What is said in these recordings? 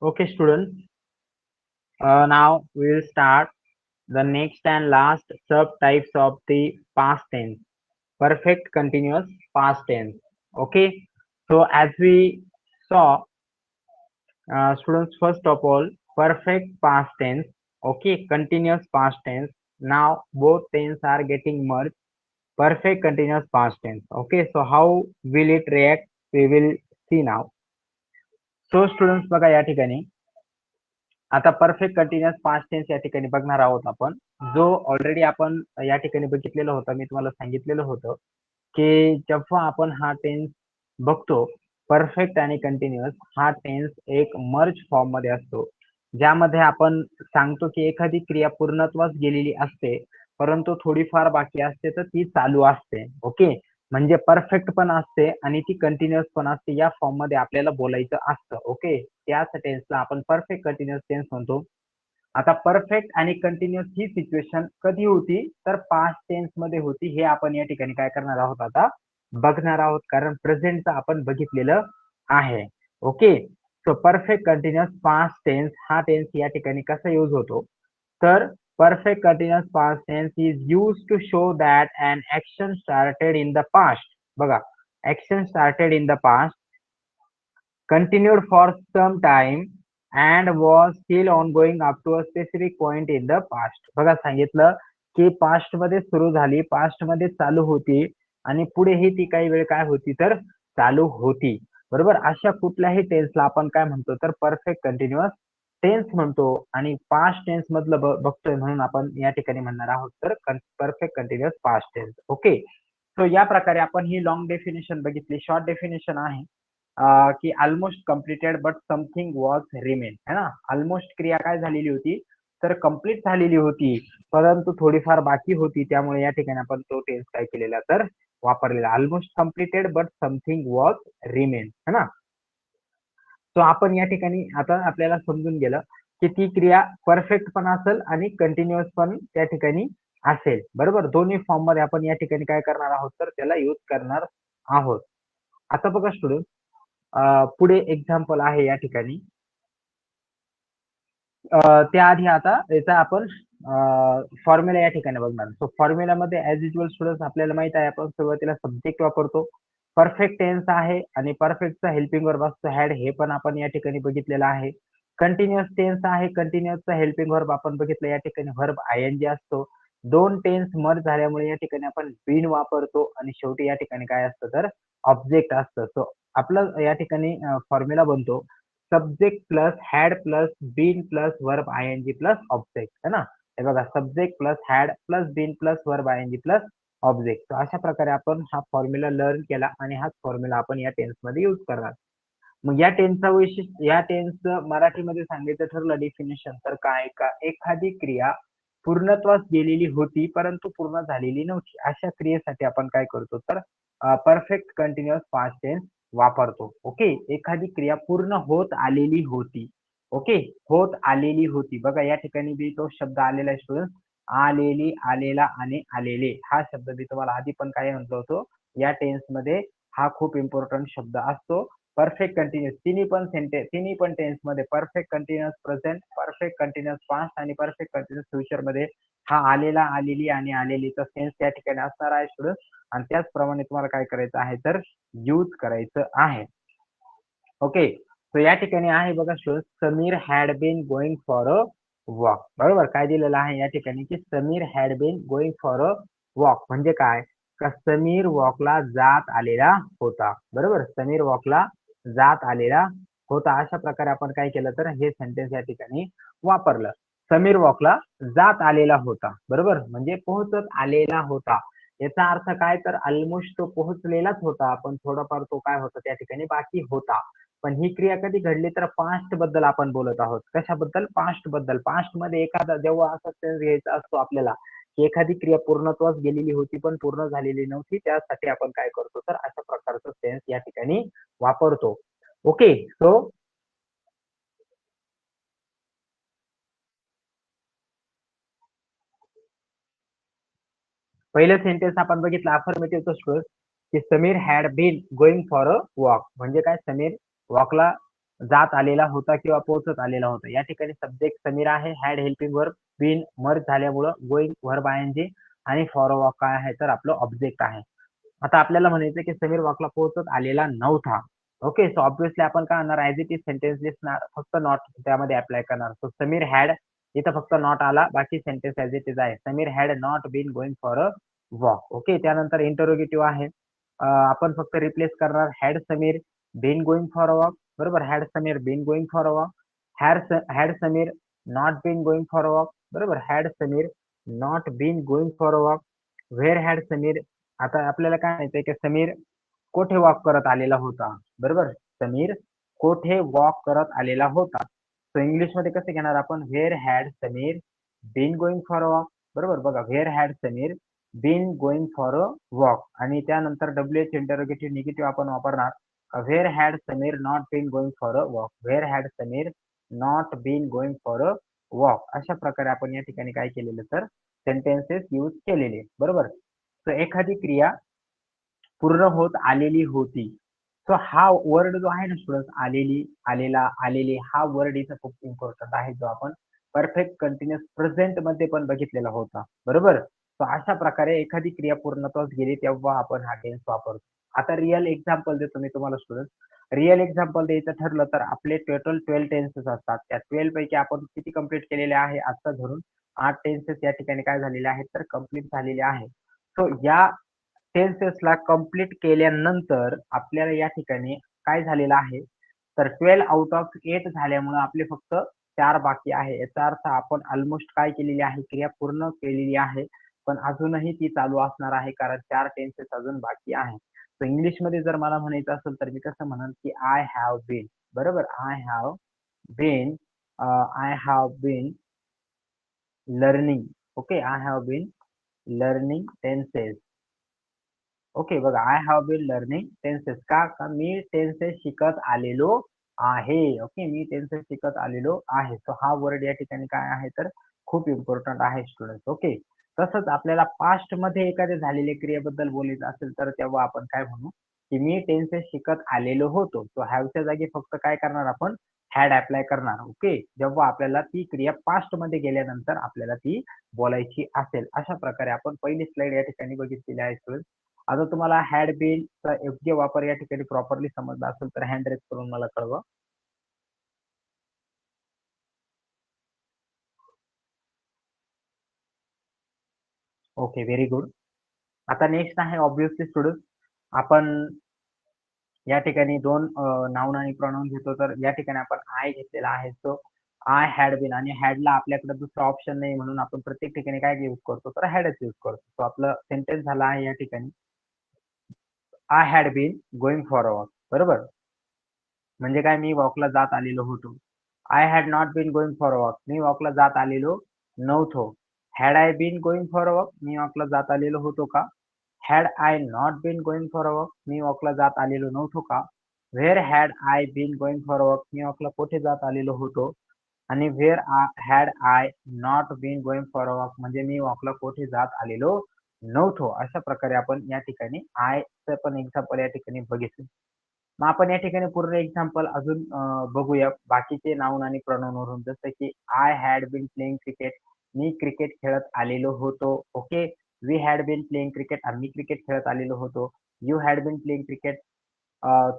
Okay, students. Now we will start the next and last subtypes of the past tense. Perfect continuous past tense. Okay. So as we saw, students, first of all, perfect past tense. Okay, continuous past tense. Now both tense are getting merged. Perfect continuous past tense. Okay. So how will it react? We will see now. So students, बघा या ठिकाणी आता perfect continuous past tense या ठिकाणी बघणार आहोत आपण. जो ऑलरेडी आपण या ठिकाणी बघितलेलं होतं, मी तुम्हाला सांगितलेलं होतं की जेव्हा आपण हा टेन्स बघतो परफेक्ट आणि कंटिन्युअस, हा टेन्स एक मर्ज फॉर्म मध्ये असतो, ज्यामध्ये आपण सांगतो की एखादी क्रिया पूर्णत्वास गेलेली असते परंतु थोडीफार बाकी असते तर ती चालू असते. ओके, म्हणजे परफेक्ट पण असते आणि ती कंटिन्युअस पण असते, या फॉर्म मध्ये आपल्याला बोलायचं असतं. ओके, त्याच टेन्सला आपण परफेक्ट कंटिन्युअस टेन्स म्हणतो. आता परफेक्ट आणि कंटिन्युअस ही सिच्युएशन कधी होती तर पास्ट टेन्स मध्ये होती. हे आपण या ठिकाणी काय करणार आहोत, आता बघणार आहोत, कारण प्रेझेंटचं आपण बघितलेलं आहे. Okay, so perfect continuous past tense हा टेन्स या ठिकाणी कसा यूज होतो तर perfect continuous past tense is used to show that an action started in the past. बघा, action started in the past, continued for some time and was still ongoing up to a specific point in the past. बघा, सांगितलं की past मध्ये सुरू झाली, past मध्ये चालू होती आणि पुढेही ती काही वेळ काय होती तर चालू होती. बरोबर, अशा कुठल्याही टेन्सला आपण काय म्हणतो तर परफेक्ट कंटिन्युअस टेन्स म्हणतो. आणि पास्ट टेन्स मधलं बघतोय म्हणून आपण या ठिकाणी म्हणणार आहोत तर perfect continuous past tense. Okay, so या प्रकारे आपण ही लॉंग डेफिनेशन बघितली. शॉर्ट डेफिनेशन आहे की almost completed but something was remain, है ना. ऑलमोस्ट क्रिया काय झालेली होती तर कम्प्लीट झालेली होती परंतु थोडीफार बाकी होती, त्यामुळे या ठिकाणी आपण तो टेन्स काय केलेला तर वापरलेला. Almost completed but something was remain, है ना. सो आपण या ठिकाणी आता आपल्याला समजून गेलं की ती क्रिया परफेक्ट पण असेल आणि कंटिन्युअस पण त्या ठिकाणी असेल. बरोबर, दोन्ही फॉर्म मध्ये आपण या ठिकाणी काय करणार आहोत तर त्याला यूज करणार आहोत. आता बघा स्टुडंट, पुढे एक्झाम्पल आहे या ठिकाणी. त्याआधी आता याचा आपण फॉर्म्युला या ठिकाणी बघणार. सो फॉर्म्युलामध्ये ऍज युजल स्टुडंट्स आपल्याला माहित आहे आपण सुरुवातीला सब्जेक्ट वापरतो, परफेक्ट टेन्स आहे आणि परफेक्टचा हेल्पिंग वर्ब असतो हॅड, हे पण आपण या ठिकाणी बघितलेलं आहे. कंटिन्युअस टेन्स आहे, कंटिन्युअसचा हेल्पिंग वर्ब आपण बघितलं, या ठिकाणी वर्ब आयएनजी असतो. दोन टेन्स मर्ज झाल्यामुळे या ठिकाणी आपण बीन वापरतो आणि शेवटी या ठिकाणी काय असतं तर ऑब्जेक्ट असतं. सो आपलं या ठिकाणी फॉर्म्युला बनतो subject plus had plus been plus verb ING plus object, है ना. हे बघा, subject plus had plus been plus verb ING plus object. तर अशा प्रकारे आपण हा फॉर्म्युला लर्न केला आणि हाच फॉर्म्युला आपण या टेन्स मध्ये यूज करणार. मग या टेन्सचा वैशिष्ट्य, या टेन्सचं मराठीमध्ये सांगायचं ठरलं डेफिनेशन तर काय, का एखादी क्रिया पूर्णत्वास गेलेली होती परंतु पूर्ण झालेली नव्हती, अशा क्रियेसाठी आपण काय करतो तर परफेक्ट कंटिन्युअस पास्ट टेन्स वापरतो. ओके, एखादी क्रिया पूर्ण होत आलेली होती. ओके, होत आलेली होती. बघा या ठिकाणी बी तो शब्द आलेला आहे स्टुडंट, आलेली, आलेला आणि आलेले, हा शब्द मी तुम्हाला आधी पण काय म्हणतो होतो, या टेन्स मध्ये हा खूप इम्पॉर्टंट शब्द असतो. परफेक्ट कंटिन्युअस तिन्ही पण टेन्स मध्ये perfect continuous present, perfect continuous past आणि परफेक्ट कंटिन्युअस फ्युचर मध्ये हा आलेला, आलेली आणि आलेलीचा सेन्स त्या ठिकाणी असणार आहे स्टुडंट. आणि त्याचप्रमाणे तुम्हाला काय करायचं आहे तर यूज करायचं आहे. ओके, सो या ठिकाणी आहे बघा student, Sameer had been going for a walk. बरोबर, काय दिलेलं आहे या ठिकाणी की Sameer had been going for a walk, म्हणजे काय का समीर वॉकला जात आलेला होता. बरोबर, समीर वॉकला जात आलेला होता. अशा प्रकारे आपण काय केलं तर हे सेंटेन्स या ठिकाणी वापरलं. समीर वॉकला जात आलेला होता. बरोबर, म्हणजे पोहोचत आलेला होता. याचा अर्थ काय तर ऑलमोस्ट तो पोहोचलेलाच होता, पण थोडाफार तो काय होता त्या ठिकाणी बाकी होता. पण ही क्रिया कधी घडली तर पास्ट बद्दल आपण बोलत आहोत. कशाबद्दल? पास्ट बद्दल. पास्ट मध्ये एखादा जेव्हा असा सेन्स घ्यायचा असतो आपल्याला की एखादी क्रिया पूर्णत्वास गेलेली होती पण पूर्ण झालेली नव्हती, त्यासाठी आपण काय करतो तर अशा प्रकारचा सेन्स या ठिकाणी वापरतो. ओके, सो पहिलं सेंटेन्स आपण बघितलं अफर्मेटिव्हचं स्टुडंट की Sameer had been going for a walk, म्हणजे काय, समीर वॉकला जात आलेला होता किंवा पोहोचत आलेला होता. या ठिकाणी सब्जेक्ट समीर आहे. Had helping verb been merge झाल्यामुळं गोइंग वर्ब आयएनजी आणि फॉर अ वॉक काय आहे तर आपलं ऑब्जेक्ट आहे. आता आपल्याला म्हणायचं की समीर वॉकला पोहोचत आलेला नव्हता. ओके. सो ऑब्व्हियसली आपण काय करणार ॲज इट इज सेंटेन्स लिहिणार फक्त नॉट त्यामध्ये अप्लाय करणार. सो समीर हॅड इथं फक्त नॉट आला बाकी सेंटेन्स ॲज इट इज आहे. Sameer had not been going for a walk. Okay. त्यानंतर इंटरोगेटिव्ह आहे. आपण फक्त रिप्लेस करणार had Sameer been going for a walk. बरोबर. Had Sameer been going for a walk. Had Sameer not been going for a walk. बरोबर. Had Sameer not been going for a walk. Where had Sameer आता आपल्याला काय माहितीये की समीर कोठे वॉक करत आलेला होता. बरोबर. समीर कोठे वॉक करत आलेला होता. सो इंग्लिशमध्ये कसं घेणार आपण where had Sameer been going for a walk. बरोबर. बघा where had Sameer been going for a walk आणि त्यानंतर डब्ल्यूएच इंटरोगेटिव्ह निगेटिव्ह आपण वापरणार where had Sameer not been going for a walk. Where had Sameer not been going for a walk. अशा प्रकारे आपण या ठिकाणी काय केलेलं तर सेंटेन्सेस यूज केलेले. बरोबर. सो एखादी क्रिया पूर्ण होत आलेली होती. सो हा वर्ड जो आहे ना स्टुडंट्स आलेली, आलेला, आलेले हा वर्ड इथं खूप इम्पॉर्टंट आहे जो आपण परफेक्ट कंटिन्युअस प्रेझेंट मध्ये पण बघितलेला होता. बरोबर. सो अशा प्रकारे एखादी क्रिया पूर्णत्वास गेली तेव्हा आपण हा टेन्स वापरतो. आता रिअल एक्झाम्पल देतो मी तुम्हाला स्टुडंट. रिअल एक्झाम्पल द्यायचं ठरलं तर आपले टोटल 12 टेन्सेस असतात. त्या 12 पैकी आपण किती कंप्लीट केलेले आहे आता धरून 8 टेन्सेस या ठिकाणी काय झालेले आहेत तर कंप्लीट झालेले आहे. सो या टेन्सेसला कंप्लीट केल्यानंतर आपल्याला या ठिकाणी काय झालेलं आहे तर 12 आउट ऑफ 8 झाल्यामुळे आपले फक्त 4 बाकी आहे. याचा अर्थ आपण ऑलमोस्ट काय केलेली आहे क्रिया पूर्ण केलेली आहे. पण अजूनही ती चालू असणार आहे कारण 4 टेन्सेस अजून बाकी आहे. तर इंग्लिशमध्ये जर मला म्हणायचं असेल तर मी कसं म्हणेन की आय हॅव बीन. बरोबर. Been I have been learning. Okay. I have been learning tenses. Okay. बघा I have been learning tenses का मी टेन्सेस शिकत आलेलो आहे. ओके. मी टेन्सेस शिकत आलेलो आहे. सो हा वर्ड या ठिकाणी काय आहे तर खूप इम्पॉर्टंट आहे स्टुडंट्स. ओके. तसंच आपल्याला पास्ट मध्ये एखाद्या झालेल्या क्रियेबद्दल बोलायचं असेल तर तेव्हा आपण काय म्हणू की मी टेन्सेस शिकत आलेलो होतो. सो हॅवच्या जागी फक्त काय करणार आपण हॅड अप्लाय करणार. ओके. जेव्हा आपल्याला ती क्रिया पास्ट मध्ये गेल्यानंतर आपल्याला ती बोलायची असेल. अशा प्रकारे आपण पहिली स्लाइड या ठिकाणी बघितलेली आहे स्टुडंट. आता तुम्हाला हॅड बीन चा योग्य वापर या ठिकाणी प्रॉपरली समजला असेल तर हँड रेज करून मला कळवा. ओके. Very good. आता नेक्स्ट आहे ऑब्व्हियसली स्टुडंट आपण या ठिकाणी दोन नाउन आणि प्रोनाउन घेतो तर या ठिकाणी आपण आय घेतलेला आहे. सो आय हॅड बीन आणि हॅडला आपल्याकडे दुसरा ऑप्शन नाही म्हणून आपण प्रत्येक ठिकाणी काय यूज करतो तर हॅडच यूज करतो. सो आपलं सेंटेन्स झाला आहे या ठिकाणी I had been going for a walk. बरोबर. म्हणजे काय मी वॉकला जात आलेलो होतो. I had not been going for a walk. मी वॉकला जात आलेलो नव्हतो. Had I been going for a walk. मी वॉकला जात आलेलो होतो का? Had I not been going for a walk. मी वॉकला जात आलेलो नव्हतो का? Where had I been going for a walk. मी वॉकला कुठे जात आलेलो होतो? आणि where had I not been going for a walk म्हणजे मी वॉकला कुठे जात आलेलो नव्हतो. अशा प्रकारे आपण या ठिकाणी आयचं पण एक्झाम्पल या ठिकाणी बघितलं. मग आपण या ठिकाणी पूर्ण एक्झाम्पल अजून बघूया बाकीचे नाउन आणि प्रोनाउन वरून जसं की I had been playing cricket. मी क्रिकेट खेळत आलेलो होतो. Okay. We had been playing cricket. आम्ही क्रिकेट खेळत आलेलो होतो. You had been playing cricket.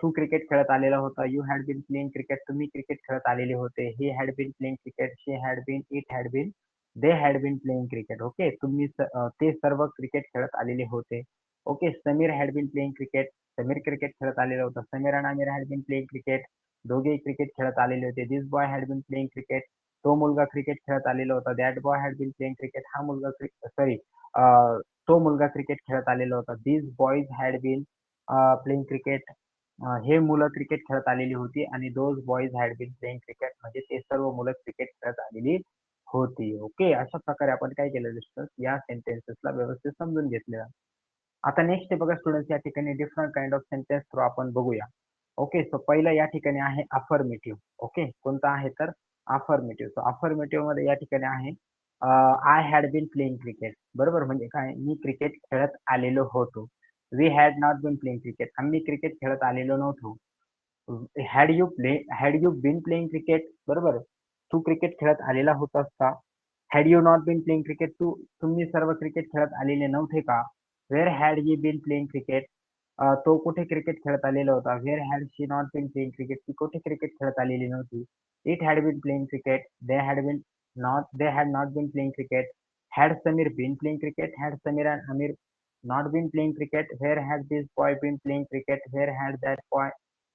तू क्रिकेट खेळत आलेला होता. You had been playing cricket. तुम्ही क्रिकेट खेळत आलेले होते. He had been playing cricket. She had been. It had been. They had been playing cricket. Okay. ते सर्व क्रिकेट खेळत आलेले होते. Okay. Sameer had been playing cricket. Sameer cricket खेळत आलेला होता. समीर आणि Aamir had been playing cricket. दोघेही क्रिकेट खेळत आलेले होते. This boy had been playing cricket. तो मुलगा क्रिकेट खेळत आलेला होता. That boy had been playing cricket. हा मुलगा सॉरी तो मुलगा क्रिकेट खेळत आलेला होता. This boys had been playing cricket. हे मुलं क्रिकेट खेळत आलेली होती आणि those boys had been playing cricket म्हणजे ते सर्व मुलं क्रिकेट खेळत आलेली होती. ओके. अशा प्रकारे आपण काय केलं या सेंटेन्सेसला व्यवस्थित समजून घेतलेलं. आता नेक्स्ट बघा स्टुडंट्स या ठिकाणी different kind of sentence through आपण बघूया. ओके. सो पहिलं या ठिकाणी आहे अफर्मेटिव्ह. ओके. कोणता आहे तर अफर्मेटिव्ह. सो अफर्मेटिव्ह मध्ये या ठिकाणी आहे I had been playing cricket. बरोबर. म्हणजे काय मी क्रिकेट खेळत आलेलो होतो. We had not been playing cricket. आम्ही क्रिकेट खेळत आलेलो नव्हतो. Had you been playing cricket, बरोबर. तू क्रिकेट खेळत आलेला होतास का? Had you not been playing cricket, तुम्ही सर्व क्रिकेट खेळत आलेले नव्हते का? Where had you been playing cricket, तो कुठे क्रिकेट खेळत आलेला होता? Where had she not been playing cricket, ती कुठे क्रिकेट खेळत आलेली नव्हती? It had been playing cricket, they had not been playing cricket. Had Sameer been playing cricket, had Sameer and Aamir not been playing cricket, where had this boy been playing cricket, where had that boy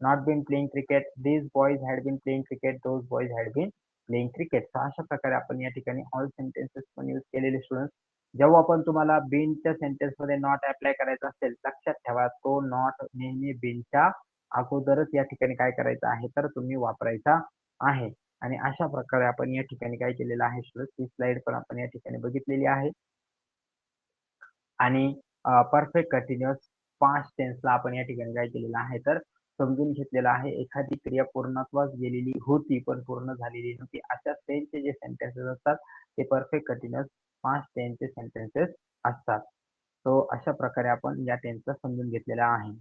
not been playing cricket, these boys had been playing cricket, those boys had been playing cricket. तर अशा प्रकारे आपण या ठिकाणी all sentences पण use केलेले student. जेव्हा पण तुम्हाला बीनच्या सेंटेन्स मध्ये नॉट अप्लाय करायचा असेल, लक्षात ठेवा तो नॉट नेहमी बीनच्या अगोदरच या ठिकाणी काय करायचं आहे, तर तुम्ही वापरायचा आहे. आणि अशा प्रकारे आपण या ठिकाणी काय केलेलं आहे स्टुडंट, ही स्लाइड पण आपण या ठिकाणी बघितलेली आहे. आणि परफेक्ट कंटिन्युअस पास्ट टेन्सला आपण या ठिकाणी काय केलेलं आहे, तर समजून घेतलेलं आहे. एखादी क्रिया पूर्णत्वास गेलेली होती पण पूर्ण झालेली नव्हती, अशा टेन्सचे जे सेंटेन्सेस असतात ते परफेक्ट कंटिन्युअस पास्ट टेन्सचे सेंटेन्सेस असतात. तो अशा प्रकारे आपण या टेन्सला समजून घेतलेला आहे.